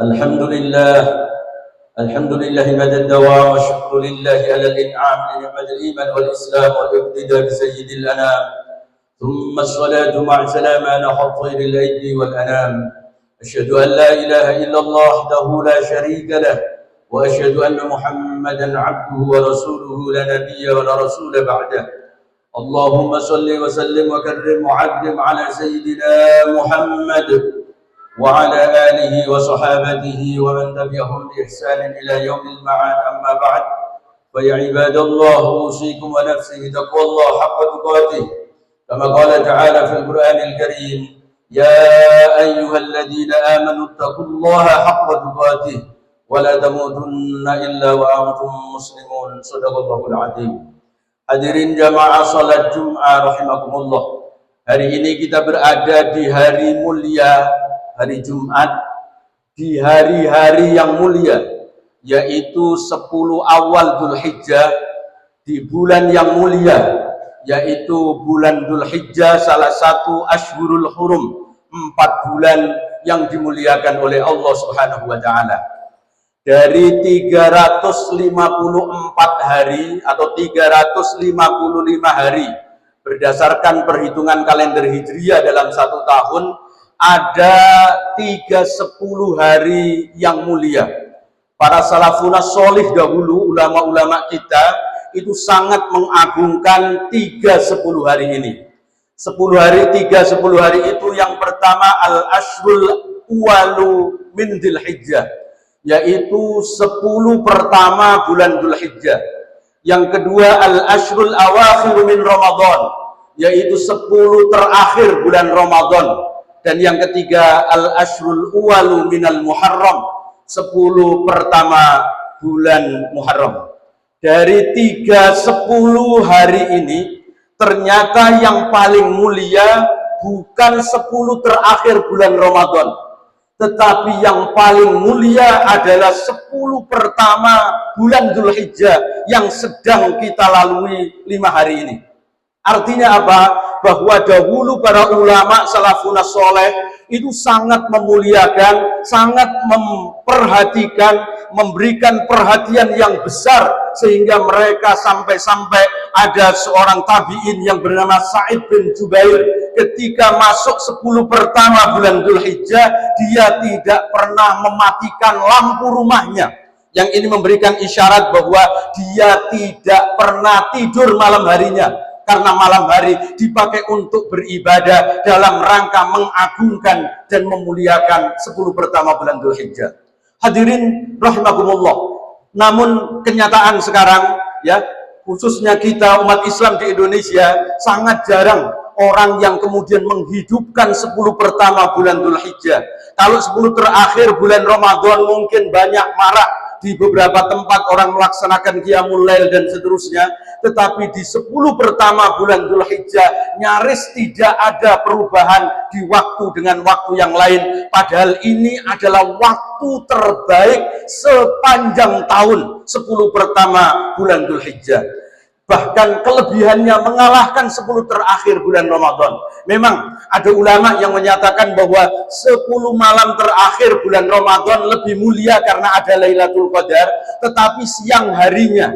الحمد لله الحمد لله مدى الدوام والشكر لله على الإنعام بنعمة الإيمان والإسلام والاقتداء بسيد الأنام ثم الصلاة مع سلام على خير الأيدي والأنام أشهد أن لا إله إلا الله وحده لا شريك له وأشهد أن محمدا عبده ورسوله لا نبي ولا رسول بعده اللهم صل وسلم وكرم وعظم على سيدنا محمد وعلى آله وصحابته ومن تبعهم بإحسان إلى يوم المعاد أما بعد فيا عباد الله أوصيكم ونفسي بتقوى الله حق تقاته كما قال تعالى في القرآن الكريم يا أيها الذين آمنوا اتقوا الله حق تقاته ولا تموتن إلا وأنتم مسلمون صدق الله العظيم. Hadirin jamaah salat Jum'ah rahimakumullah. Hari ini kita berada di hari mulia, hari Jumat, di hari-hari yang mulia, yaitu 10 awal Dzulhijjah, di bulan yang mulia, yaitu bulan Dzulhijjah, salah satu Ashhurul Hurum, 4 bulan yang dimuliakan oleh Allah Subhanahu wa Ta'ala. Dari 354 hari atau 355 hari berdasarkan perhitungan kalender Hijriah dalam 1 tahun, ada 310 hari yang mulia. Para salafun sholih dahulu, ulama-ulama kita itu sangat mengagungkan 310 hari ini. 10 hari, 310 hari itu yang pertama al-ashrul uwalu min Dzulhijjah, yaitu 10 pertama bulan Dzulhijjah. Yang kedua al-ashrul awakhir min Ramadan, yaitu 10 terakhir bulan Ramadan. Dan yang ketiga al-ashrul uwalu minal Muharram, 10 pertama bulan Muharram. Dari 310 hari ini ternyata yang paling mulia bukan 10 terakhir bulan Ramadan, tetapi yang paling mulia adalah 10 pertama bulan Dzulhijjah yang sedang kita lalui 5 hari ini. Artinya apa? Bahwa dahulu para ulama salafun sholeh itu sangat memuliakan, sangat memperhatikan, memberikan perhatian yang besar, sehingga mereka sampai-sampai ada seorang tabi'in yang bernama Sa'id bin Jubair, ketika masuk 10 pertama bulan Dzulhijjah, dia tidak pernah mematikan lampu rumahnya. Yang ini memberikan isyarat bahwa dia tidak pernah tidur malam harinya, karena malam hari dipakai untuk beribadah dalam rangka mengagungkan dan memuliakan 10 pertama bulan Dzulhijjah. Hadirin rahimakumullah. Namun kenyataan sekarang, ya, khususnya kita umat Islam di Indonesia, sangat jarang orang yang kemudian menghidupkan 10 pertama bulan Dzulhijjah. Kalau 10 terakhir bulan Ramadan mungkin banyak marak, di beberapa tempat orang melaksanakan qiyamul lail dan seterusnya, tetapi di 10 pertama bulan Dzulhijjah nyaris tidak ada perubahan di waktu dengan waktu yang lain, padahal ini adalah waktu terbaik sepanjang tahun, 10 pertama bulan Dzulhijjah. Bahkan kelebihannya mengalahkan 10 terakhir bulan Ramadan. Memang ada ulama yang menyatakan bahwa 10 malam terakhir bulan Ramadan lebih mulia karena ada Lailatul Qadar, tetapi siang harinya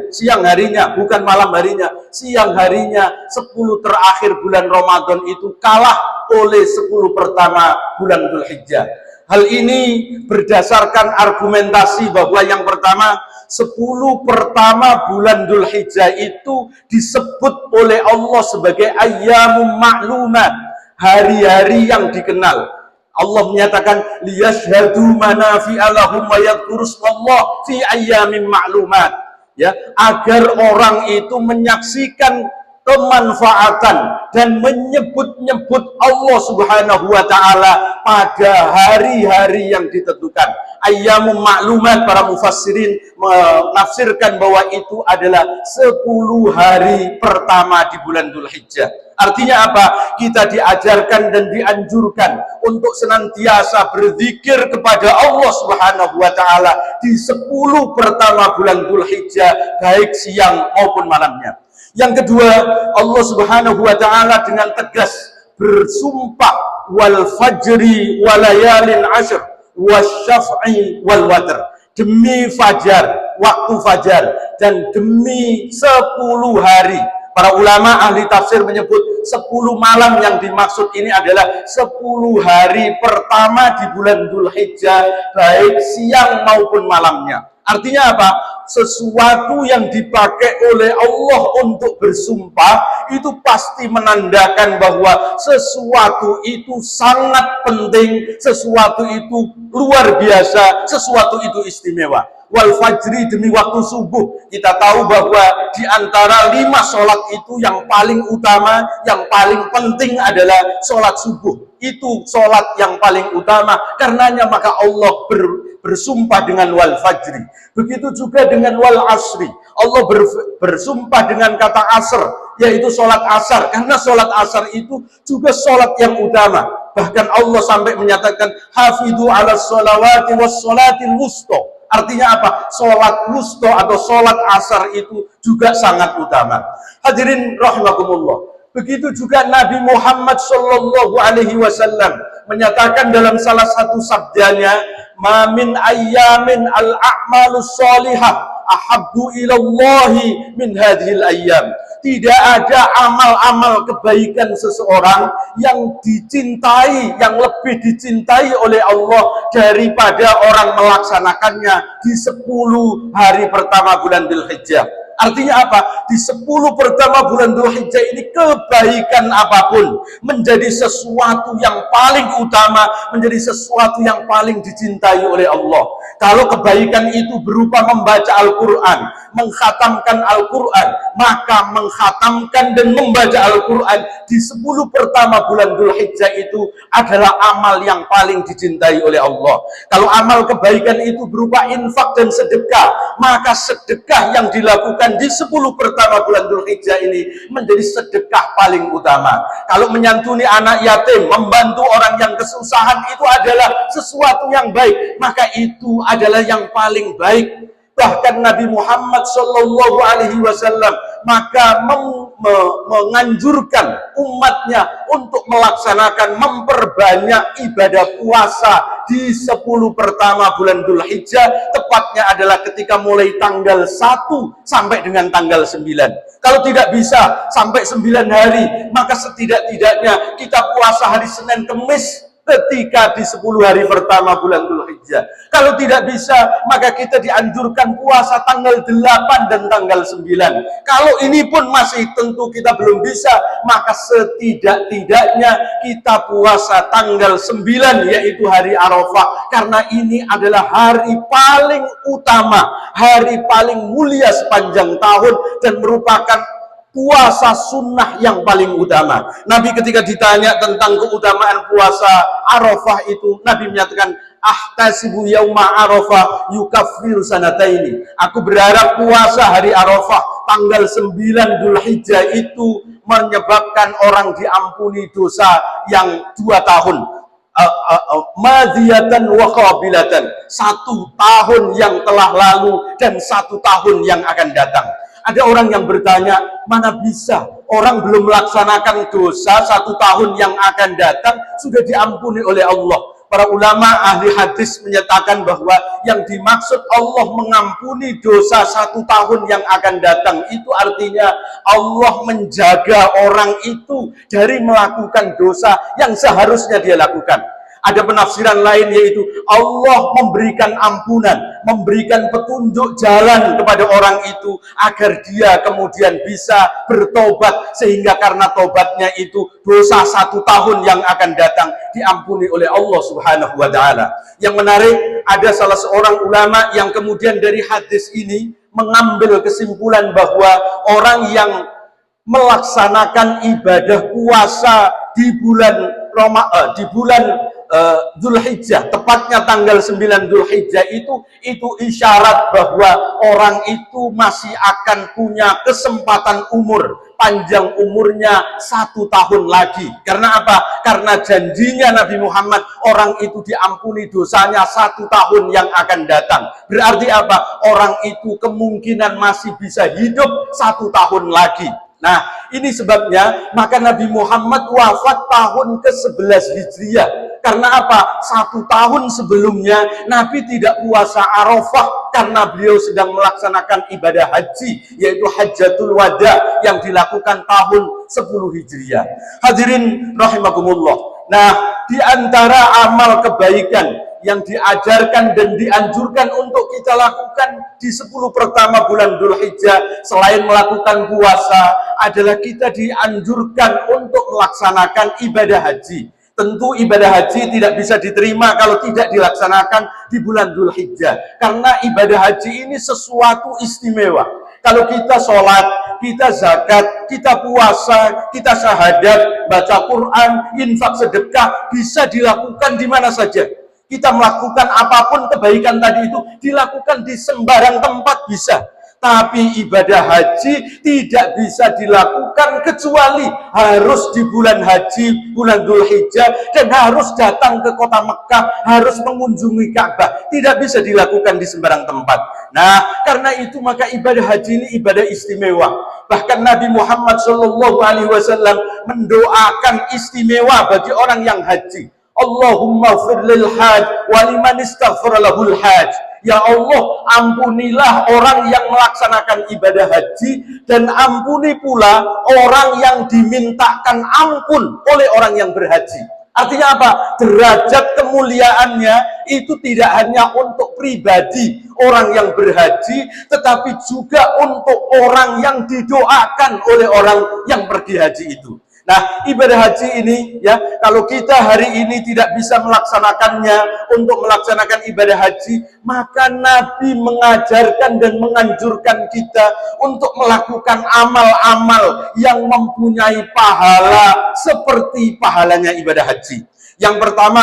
bukan malam harinya, siang harinya 10 terakhir bulan Ramadan itu kalah oleh 10 pertama bulan Dzulhijjah. Hal ini berdasarkan argumentasi bahwa yang pertama, 10 pertama bulan Dzulhijjah itu disebut oleh Allah sebagai ayyamum ma'lumat, hari-hari yang dikenal. Allah menyatakan liyashhadu manafi'a lahum wa yadhkurusmallah fi ayyamin ma'lumat, ya, agar orang itu menyaksikan kemanfaatan dan menyebut-nyebut Allah Subhanahu wa Ta'ala pada hari-hari yang ditentukan. Ayyamum ma'lumat, para mufassirin menafsirkan bahwa itu adalah 10 hari pertama di bulan Dzulhijjah. Artinya apa? Kita diajarkan dan dianjurkan untuk senantiasa berzikir kepada Allah Subhanahu wa Ta'ala di 10 pertama bulan Dzulhijjah, baik siang maupun malamnya. Yang kedua, Allah Subhanahu wa Ta'ala dengan tegas bersumpah wal fajri walayalin ashr, wasyaf'i wal watr, demi fajar, waktu fajar, dan demi 10 hari. Para ulama ahli tafsir menyebut 10 malam yang dimaksud ini adalah 10 hari pertama di bulan Dzulhijjah, baik siang maupun malamnya. Artinya apa? Sesuatu yang dipakai oleh Allah untuk bersumpah itu pasti menandakan bahwa sesuatu itu sangat penting, sesuatu itu luar biasa, sesuatu itu istimewa. Wal fajri, demi waktu subuh. Kita tahu bahwa di antara 5 sholat itu yang paling utama, yang paling penting adalah sholat subuh. Itu sholat yang paling utama. Karenanya maka Allah bersumpah dengan wal fajri. Begitu juga dengan wal asri. Allah bersumpah dengan kata asr, yaitu sholat asar. Karena sholat asar itu juga sholat yang utama. Bahkan Allah sampai menyatakan hafidhu ala sholawati was sholatil wusta. Artinya apa? Sholat wusta atau sholat asar itu juga sangat utama. Hadirin rahimakumullah. Begitu juga Nabi Muhammad Shallallahu Alaihi Wasallam menyatakan dalam salah satu sabdanya, "Ma min ayyamin al-a'malus sholihah ahabbu ilallahi min hadhil ayyam." Tidak ada amal-amal kebaikan seseorang yang dicintai, yang lebih dicintai oleh Allah daripada orang melaksanakannya di 10 hari pertama bulan Dzulhijjah. Artinya apa? Di 10 pertama bulan Dzulhijjah ini kebaikan apapun menjadi sesuatu yang paling utama, menjadi sesuatu yang paling dicintai oleh Allah. Kalau kebaikan itu berupa membaca Al-Quran, mengkhatamkan Al-Quran, maka mengkhatamkan dan membaca Al-Quran di 10 pertama bulan Dzulhijjah itu adalah amal yang paling dicintai oleh Allah. Kalau amal kebaikan itu berupa infak dan sedekah, maka sedekah yang dilakukan di 10 pertama bulan Dzulhijjah ini menjadi sedekah paling utama. Kalau menyantuni anak yatim, membantu orang yang kesusahan, itu adalah sesuatu yang baik, maka itu adalah yang paling baik. Bahkan Nabi Muhammad Shallallahu Alaihi Wasallam maka menganjurkan umatnya untuk melaksanakan, memperbanyak ibadah puasa di 10 pertama bulan Dzulhijjah, tepatnya adalah ketika mulai tanggal 1 sampai dengan tanggal 9. Kalau tidak bisa sampai 9 hari, maka setidak-tidaknya kita puasa hari Senin Kemis ketika di 10 hari pertama bulan Dzulhijjah. Kalau tidak bisa, maka kita dianjurkan puasa tanggal 8 dan tanggal 9. Kalau ini pun masih tentu kita belum bisa, maka setidak-tidaknya kita puasa tanggal 9, yaitu hari Arafah. Karena ini adalah hari paling utama, hari paling mulia sepanjang tahun, dan merupakan puasa sunnah yang paling utama. Nabi ketika ditanya tentang keutamaan puasa Arafah itu, Nabi menyatakan, ahtasibu yauma Arafah yukaffiru sanataini. Aku berharap puasa hari Arafah tanggal 9 Dzulhijjah itu menyebabkan orang diampuni dosa yang 2 tahun. Madiyatan wa qabilatan, 1 tahun yang telah lalu dan 1 tahun yang akan datang. Ada orang yang bertanya, mana bisa orang belum melaksanakan dosa 1 tahun yang akan datang sudah diampuni oleh Allah. Para ulama ahli hadis menyatakan bahwa yang dimaksud Allah mengampuni dosa 1 tahun yang akan datang itu artinya Allah menjaga orang itu dari melakukan dosa yang seharusnya dia lakukan. Ada penafsiran lain, yaitu Allah memberikan ampunan, memberikan petunjuk jalan kepada orang itu agar dia kemudian bisa bertobat, sehingga karena tobatnya itu dosa 1 tahun yang akan datang diampuni oleh Allah Subhanahu wa Ta'ala. Yang menarik, ada salah seorang ulama yang kemudian dari hadis ini mengambil kesimpulan bahwa orang yang melaksanakan ibadah puasa di bulan Dzulhijjah, tepatnya tanggal 9 Dzulhijjah itu isyarat bahwa orang itu masih akan punya kesempatan umur, panjang umurnya 1 tahun lagi. Karena apa? Karena janjinya Nabi Muhammad, orang itu diampuni dosanya 1 tahun yang akan datang. Berarti apa? Orang itu kemungkinan masih bisa hidup 1 tahun lagi. Nah, ini sebabnya maka Nabi Muhammad wafat tahun ke-11 Hijriah. Karena apa? 1 tahun sebelumnya Nabi tidak puasa Arafah karena beliau sedang melaksanakan ibadah haji, yaitu Hajjatul Wada yang dilakukan tahun 10 Hijriah. Hadirin rahimakumullah. Nah, di antara amal kebaikan yang diajarkan dan dianjurkan untuk kita lakukan di 10 pertama bulan Dzulhijjah selain melakukan puasa adalah kita dianjurkan untuk melaksanakan ibadah haji. Tentu ibadah haji tidak bisa diterima kalau tidak dilaksanakan di bulan Dzulhijjah, karena ibadah haji ini sesuatu istimewa. Kalau kita sholat, kita zakat, kita puasa, kita syahadat, baca Quran, infak, sedekah, bisa dilakukan di mana saja. Kita melakukan apapun kebaikan tadi itu dilakukan di sembarang tempat bisa. Tapi ibadah haji tidak bisa dilakukan kecuali harus di bulan haji, bulan Dzulhijjah, dan harus datang ke kota Mekah, harus mengunjungi Ka'bah. Tidak bisa dilakukan di sembarang tempat. Nah, karena itu maka ibadah haji ini ibadah istimewa. Bahkan Nabi Muhammad SAW mendoakan istimewa bagi orang yang haji. Allahumma firlil haj waliman istaghfara lahul haj. Ya Allah, ampunilah orang yang melaksanakan ibadah haji dan ampuni pula orang yang dimintakan ampun oleh orang yang berhaji. Artinya apa? Derajat kemuliaannya itu tidak hanya untuk pribadi orang yang berhaji, tetapi juga untuk orang yang didoakan oleh orang yang pergi haji itu. Nah, ibadah haji ini ya, kalau kita hari ini tidak bisa melaksanakannya untuk melaksanakan ibadah haji, maka Nabi mengajarkan dan menganjurkan kita untuk melakukan amal-amal yang mempunyai pahala seperti pahalanya ibadah haji. Yang pertama,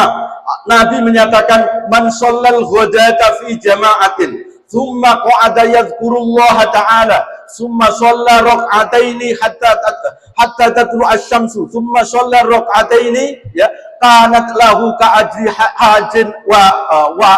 Nabi menyatakan man shallal ghadata fi jama'atin thumma qa'ada yadhkurullaha ta'ala thumma shalla rak'ataini hatta tatlu asy-syamsu thumma shalla rak'ataini ya kanat lahu ka'ajri hajin wa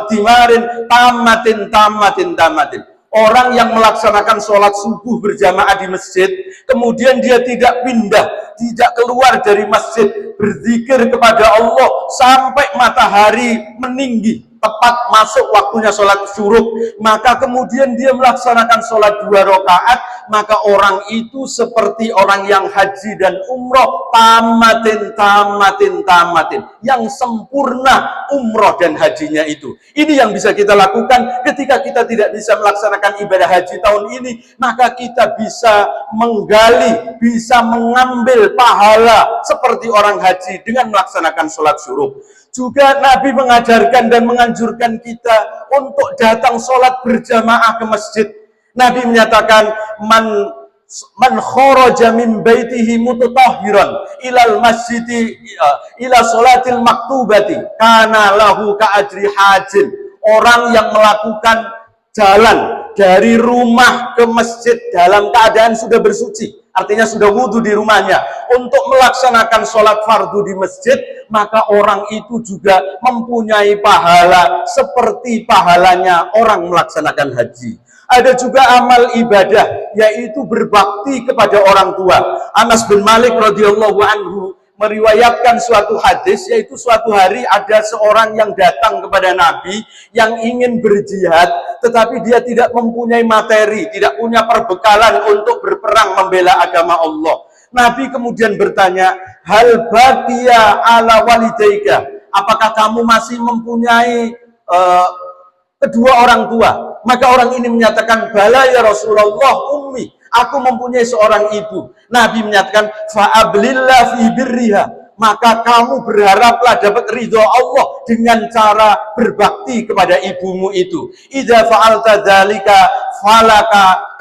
timarin tamatin. Orang yang melaksanakan sholat subuh berjamaah di masjid, kemudian dia tidak pindah, tidak keluar dari masjid, berzikir kepada Allah sampai matahari meninggi, tepat masuk waktunya sholat syuruk, maka kemudian dia melaksanakan sholat 2 rakaat, maka orang itu seperti orang yang haji dan umroh tamatin, yang sempurna umroh dan hajinya itu. Ini yang bisa kita lakukan ketika kita tidak bisa melaksanakan ibadah haji tahun ini, maka kita bisa menggali, bisa mengambil pahala seperti orang haji dengan melaksanakan sholat syuruk. Juga Nabi mengajarkan dan menganjurkan kita untuk datang sholat berjamaah ke masjid. Nabi menyatakan man kharaja min baitihi mutatahhiran ilal masjidi ila sholatil maktubati kana lahu ka'ajri hajin. Orang yang melakukan jalan dari rumah ke masjid dalam keadaan sudah bersuci, artinya sudah wudhu di rumahnya, untuk melaksanakan sholat fardu di masjid, maka orang itu juga mempunyai pahala seperti pahalanya orang melaksanakan haji. Ada juga amal ibadah, yaitu berbakti kepada orang tua. Anas bin Malik radhiyallahu anhu meriwayatkan suatu hadis, yaitu suatu hari ada seorang yang datang kepada Nabi yang ingin berjihad, tetapi dia tidak mempunyai materi, tidak punya perbekalan untuk berperang membela agama Allah. Nabi kemudian bertanya, hal baqiya ala walidaika, apakah kamu masih mempunyai kedua orang tua? Maka orang ini menyatakan, bala ya Rasulullah ummi, aku mempunyai seorang ibu. Nabi menyatakan, fa'ablillah fi birriha, maka kamu berharaplah dapat ridho Allah dengan cara berbakti kepada ibumu itu. Idza fa'alta dzalika falaka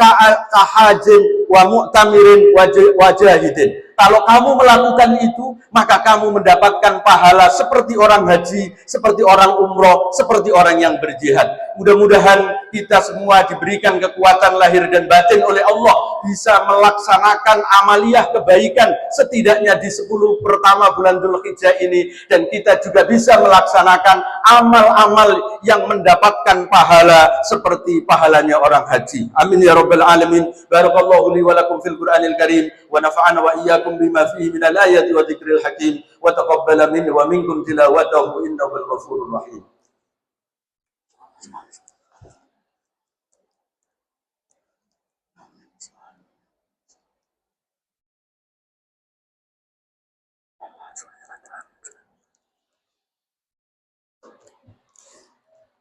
kahajin wa mu'tamirin wajahidin. Kalau kamu melakukan itu, maka kamu mendapatkan pahala seperti orang haji, seperti orang umroh, seperti orang yang berjihad. Mudah-mudahan kita semua diberikan kekuatan lahir dan batin oleh Allah, bisa melaksanakan amaliyah kebaikan setidaknya di 10 pertama bulan Dzulhijjah ini, dan kita juga bisa melaksanakan amal-amal yang mendapatkan pahala seperti pahalanya orang haji. Amin ya rabbal alamin. Barakallahu li wa lakum fil Qur'anil Karim wa nafa'ana wa iyyakum bima fihi minal ayati wa dzikril hakim wa taqabbala minni wa minkum tilawatahu innahu ghafurur rahim.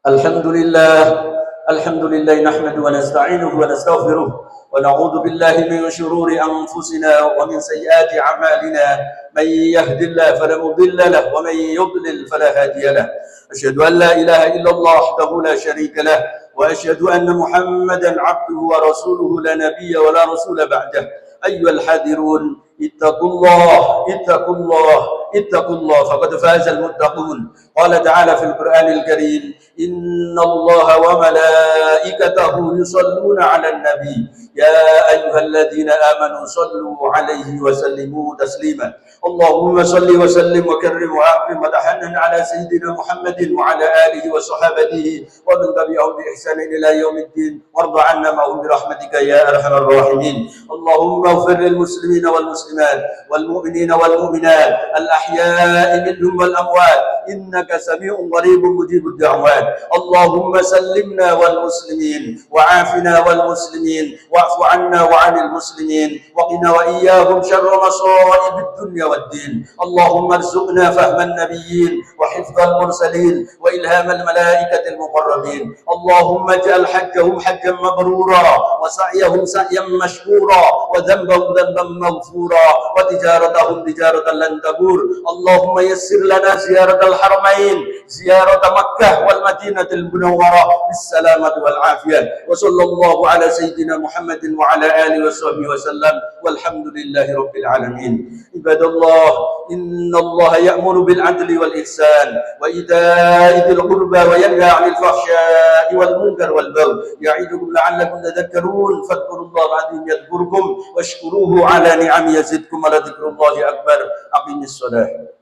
الحمد لله نحمده ونستعينه ونستغفره ونعوذ بالله من شرور أنفسنا ومن سيئات أعمالنا. من يهد الله فلا مضل له ومن يضلل فلا هادي له. أشهد أن لا إله إلا الله وحده لا شريك له وأشهد أن محمدا عبده ورسوله لا نبي ولا رسول بعده. أيها الحاذرون اتقوا الله فقد فاز المتقون. قال تعالى في القرآن الكريم إن الله وملائكته يصلون على النبي يا أيها الذين آمنوا صلوا عليه وسلموا تسليما. اللهم صل وسلم وكرم وأكرم وتحنن على سيدنا محمد وعلى آله وصحابته ومن تبعهم بإحسان إلى يوم الدين، وارض عنا معهم برحمتك يا أرحم الراحمين. اللهم اغفر للمسلمين والمسلمات والمؤمنين والمؤمنات الأحياء منهم والأموات إنك سميع قريب مجيب الدعوات. اللهم سلمنا والمسلمين وعافنا والمسلمين واعف عنا وعن المسلمين وقنا وإياهم شر مصائب الدنيا والدين. اللهم ارزقنا فهم النبيين وحفظ المرسلين وإلهام الملائكة المقربين. اللهم اجعل حجهم حجا مبرورا وسعيهم سعيا مشكورا وذنبهم ذنبا مغفورا وتجارتهم تجارة لن تبور. اللهم يسر لنا زيارة الحرمين، زيارة مكة والمدينة المنورة بالسلامة والعافية. وصلى الله على سيدنا محمد وعلى آله وصحبه وسلم والحمد لله رب العالمين. عباد الله إن الله يأمر بالعدل والإحسان وإيتاء ذي القربى وينهى عن الفحشاء والمنكر والبغي يعظكم لعلكم تذكرون. فاذكروا الله العظيم يذكركم واشكروه على نعمه يزدكم ولذكر الله أكبر. أقم الصلاة.